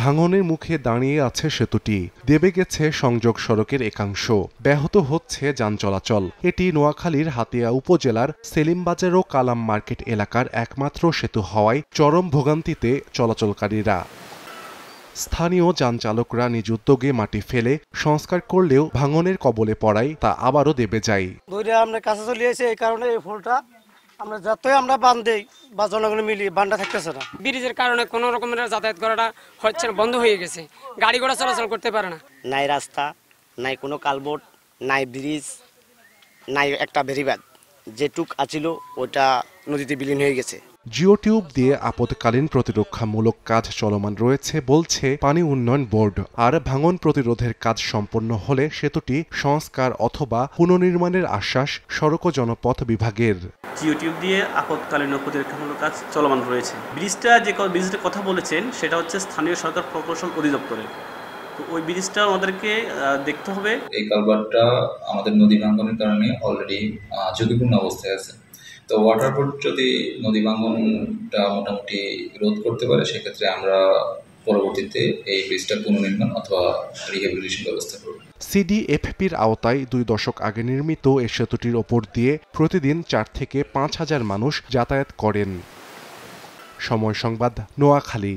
ভাঙনের মুখে দাঁড়িয়ে আছে সেতুটি, দেবে গেছে সংযোগ সড়কের একাংশ, ব্যাহত হচ্ছে যান চলাচল। এটি নোয়াখালীর হাতিয়া উপজেলার সেলিমবাজার ও কালাম মার্কেট এলাকার একমাত্র সেতু হওয়ায় চরম ভোগান্তিতে চলাচলকারীরা। স্থানীয় যান চালকরা নিজ উদ্যোগে মাটি ফেলে সংস্কার করলেও ভাঙনের কবলে পড়ায় তা আবারও দেবে যায়। আমরা কাছে চলে এসে এই কারণে এই ফুলটা আমরা যতই আমরা বান দেই বা জনগণ মিলিয়ে বানটা থাকতেছে না। ব্রিজের কারণে কোনো রকমের যাতায়াত করাটা হচ্ছে না, বন্ধ হয়ে গেছে, গাড়ি ঘোড়া চলাচল করতে পারে না। নাই রাস্তা, নাই কোনো কালবোর্ড, নাই ব্রিজ, নাই একটা বেরিবাদ, যেটুক আছিল ওটা নদীতে বিলীন হয়ে গেছে। জিওটিউব দিয়ে আপদকালীন প্রতিরক্ষামূলক কাজ চলমান রয়েছে বলছে পানি উন্নয়ন বোর্ড। আর ভাঙন প্রতিরোধের কাজ সম্পন্ন হলে সেতুটি সংস্কার অথবা পুনর্নির্মাণের আশ্বাস সড়ক ও জনপথ বিভাগের। জিওটিউব দিয়ে আপদকালীন প্রতিরক্ষামূলক কাজ চলমান রয়েছে। ব্রিজটার কথা বলেছেন সেটা হচ্ছে স্থানীয় সরকার প্রকৌশল অধিদপ্তরের। তো ওই ব্রিজটা আমাদেরকে দেখতে হবে। এই কালভার্টটা আমাদের নদী ভাঙনের কারণে অলরেডি ঝুঁকিপূর্ণ অবস্থায় আছে। তো ওয়াটার বোর্ড যদি নদী ভাঙনটা মোটামুটি রোধ করতে পারে, সেক্ষেত্রে আমরা পরবর্তীতে এই ব্রিজটা পুনর্নির্মাণ অথবা রিহ্যাবিলিটেশন ব্যবস্থা করব। সিডিএফপির আওতায় 2 দশক আগে নির্মিত এই সেতুটির ওপর দিয়ে প্রতিদিন 4 থেকে 5 হাজার মানুষ যাতায়াত করেন। সময় সংবাদ, নোয়াখালী।